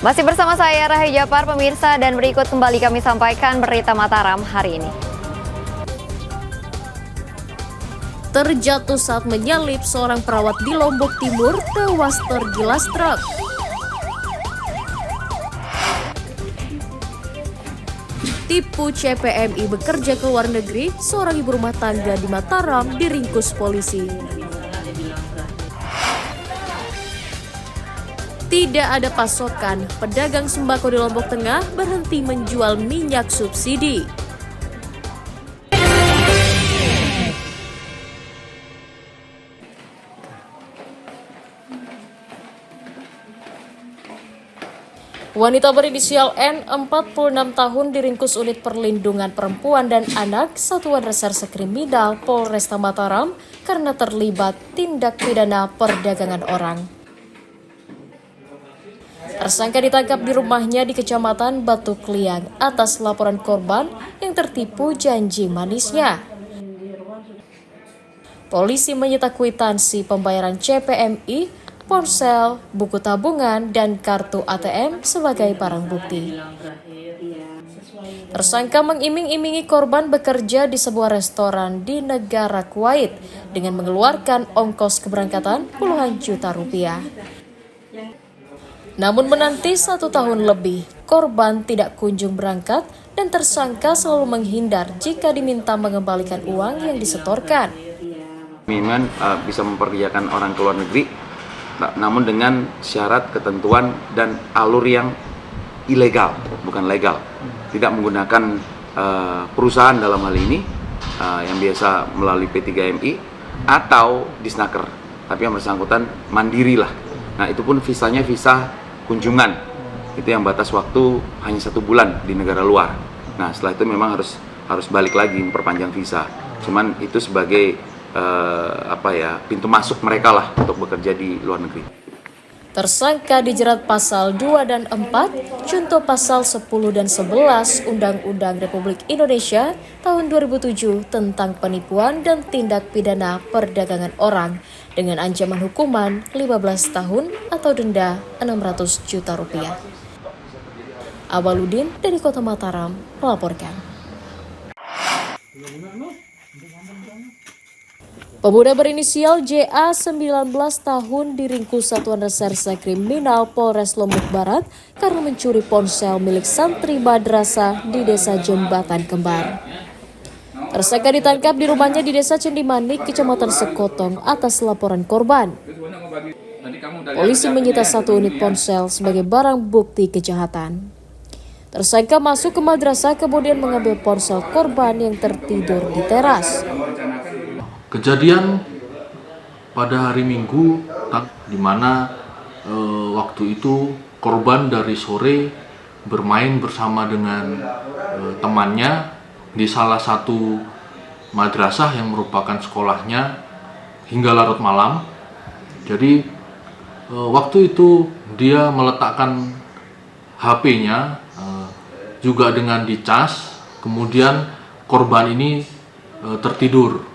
Masih bersama saya Rahayu Japar, pemirsa, dan berikut kembali kami sampaikan berita Mataram hari ini. Terjatuh saat menyalip seorang perawat di Lombok Timur tewas tergilas truk. Tipu CPMI bekerja ke luar negeri, seorang ibu rumah tangga di Mataram diringkus polisi. Tidak ada pasokan, pedagang sembako di Lombok Tengah berhenti menjual minyak subsidi. Wanita berinisial N, 46 tahun, diringkus unit perlindungan perempuan dan anak Satuan Reserse Kriminal Polresta Mataram karena terlibat tindak pidana perdagangan orang. Tersangka ditangkap di rumahnya di Kecamatan Batu Kliang atas laporan korban yang tertipu janji manisnya. Polisi menyita kwitansi pembayaran CPMI, ponsel, buku tabungan, dan kartu ATM sebagai barang bukti. Tersangka mengiming-imingi korban bekerja di sebuah restoran di negara Kuwait dengan mengeluarkan ongkos keberangkatan puluhan juta rupiah. Namun menanti 1 tahun lebih, korban tidak kunjung berangkat dan tersangka selalu menghindar jika diminta mengembalikan uang yang disetorkan. Miman bisa memperkerjakan orang ke luar negeri, namun dengan syarat, ketentuan, dan alur yang ilegal, bukan legal. Tidak menggunakan perusahaan dalam hal ini, yang biasa melalui P3MI atau Disnaker, tapi yang bersangkutan mandiri lah. Nah, itu pun visanya visa kunjungan, itu yang batas waktu hanya 1 bulan di negara luar. Nah, setelah itu memang harus balik lagi memperpanjang visa. Cuman itu sebagai pintu masuk mereka lah untuk bekerja di luar negeri. Tersangka dijerat pasal 2 dan 4, junto pasal 10 dan 11 Undang-Undang Republik Indonesia tahun 2007 tentang penipuan dan tindak pidana perdagangan orang dengan ancaman hukuman 15 tahun atau denda 600 juta rupiah. Awaludin dari Kota Mataram melaporkan. Pemuda berinisial JA 19 tahun diringkus Satuan Reserse Kriminal Polres Lombok Barat karena mencuri ponsel milik santri madrasah di Desa Jembatan Kembar. Tersangka ditangkap di rumahnya di Desa Cendimanik, Kecamatan Sekotong atas laporan korban. Polisi menyita 1 unit ponsel sebagai barang bukti kejahatan. Tersangka masuk ke madrasah kemudian mengambil ponsel korban yang tertidur di teras. Kejadian pada hari Minggu, di mana waktu itu korban dari sore bermain bersama dengan temannya di salah satu madrasah yang merupakan sekolahnya hingga larut malam. Jadi waktu itu dia meletakkan HP-nya juga dengan dicas, kemudian korban ini tertidur.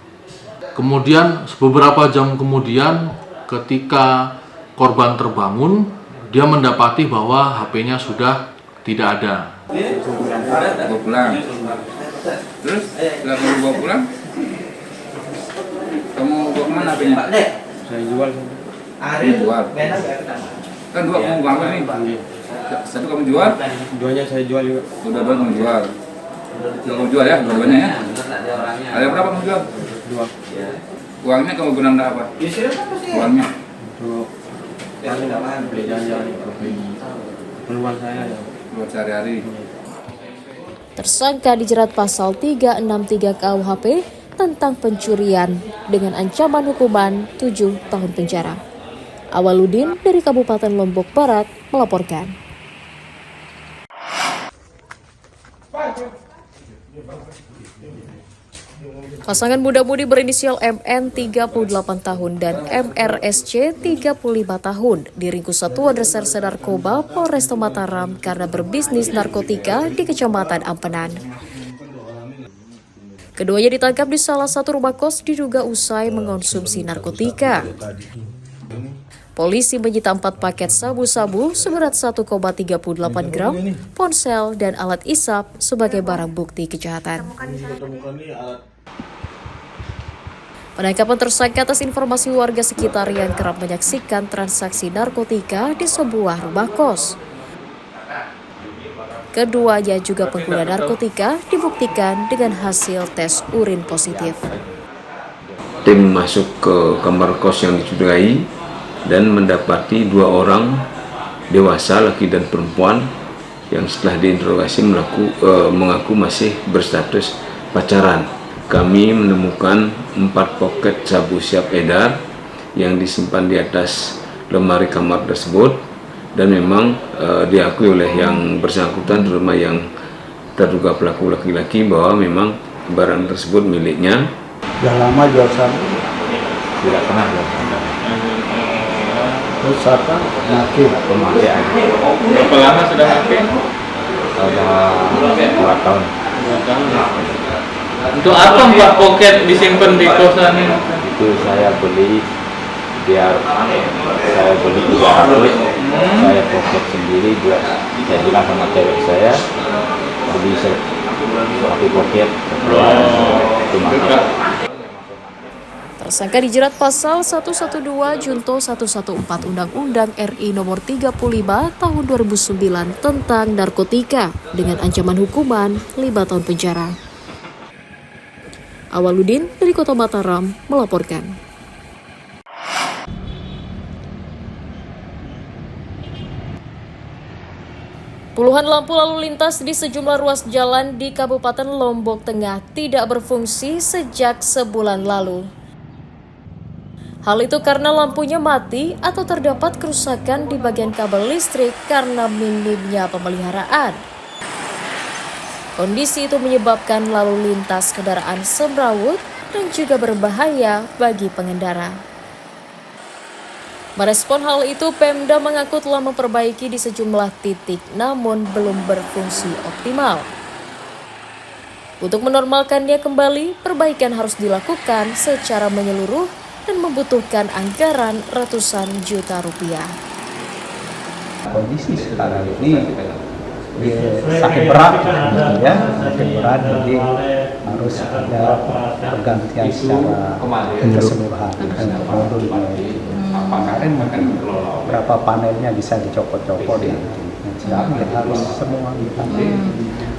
Kemudian beberapa jam kemudian ketika korban terbangun, dia mendapati bahwa HP-nya sudah tidak ada. Bawa pulang. Terus setelah kamu bawa pulang, kamu bawa kemana HP-nya? Saya jual. Jual. Kan 2 kamu bangun nih. 1 kamu jual? 2-nya saya jual juga. Udah 2 kamu jual. Kamu jual ya, 2-duanya ya. Ada berapa kamu jual? 2. Uangnya kamu gunakan apa? Uangnya? Untuk beli jajan, keperluan saya ya. Buat sehari-hari. Tersangka dijerat pasal 363 KUHP tentang pencurian dengan ancaman hukuman 7 tahun penjara. Awaludin dari Kabupaten Lombok Barat melaporkan. Pasangan muda-mudi berinisial MN 38 tahun dan MRSC 35 tahun diringkus Satuan Reserse Narkoba Polresta Mataram karena berbisnis narkotika di Kecamatan Ampenan. Keduanya ditangkap di salah satu rumah kos diduga usai mengonsumsi narkotika. Polisi menyita 4 paket sabu-sabu seberat 1,38 gram, ponsel, dan alat isap sebagai barang bukti kejahatan. Penangkapan tersangka atas informasi warga sekitar yang kerap menyaksikan transaksi narkotika di sebuah rumah kos. Keduanya juga pengguna narkotika dibuktikan dengan hasil tes urin positif. Tim masuk ke kamar kos yang dicurigai dan mendapati 2 orang dewasa, laki dan perempuan, yang setelah diinterogasi mengaku masih berstatus pacaran. Kami menemukan 4 poket sabu siap edar yang disimpan di atas lemari kamar tersebut, dan memang diakui oleh yang bersangkutan, terutama yang terduga pelaku laki-laki, bahwa memang barang tersebut miliknya. Sudah lama jual sabu? Tidak pernah jual sabu. Terus apa? Nakir? Pemakaian. Berapa lama sudah pakai? Sudah 2 tahun. Untuk apa 4 poket disimpan di kosan ini? Itu saya beli biar saya beli 300, saya poket sendiri, buat saya bilang sama cewek saya, jadi satu poket keluar cuma. Tersangka dijerat pasal 112 Junto 114 Undang-Undang RI Nomor 35 Tahun 2009 tentang narkotika dengan ancaman hukuman 5 tahun penjara. Awaludin dari Kota Mataram melaporkan. Puluhan lampu lalu lintas di sejumlah ruas jalan di Kabupaten Lombok Tengah tidak berfungsi sejak sebulan lalu. Hal itu karena lampunya mati atau terdapat kerusakan di bagian kabel listrik karena minimnya pemeliharaan. Kondisi itu menyebabkan lalu lintas kendaraan semrawut dan juga berbahaya bagi pengendara. Merespon hal itu, Pemda mengaku telah memperbaiki di sejumlah titik namun belum berfungsi optimal. Untuk menormalkannya kembali, perbaikan harus dilakukan secara menyeluruh dan membutuhkan anggaran ratusan juta rupiah. Kondisi sekarang ini sakit berat, ya, sakit berat, jadi harus ada pergantian secara keseluruhan untuk modul. Kemarin mungkin berapa panelnya bisa dicopot-copot ya. Sekarang kita harus semua diganti.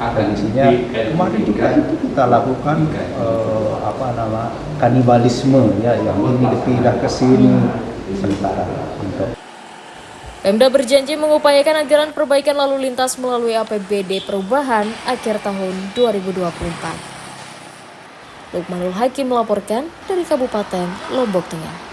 Kondisinya kemarin juga itu kita lakukan kanibalisme ya, yang ini dipindah ke sini sementara untuk. Pemda berjanji mengupayakan anggaran perbaikan lalu lintas melalui APBD perubahan akhir tahun 2024. Lukmanul Hakim melaporkan dari Kabupaten Lombok Tengah.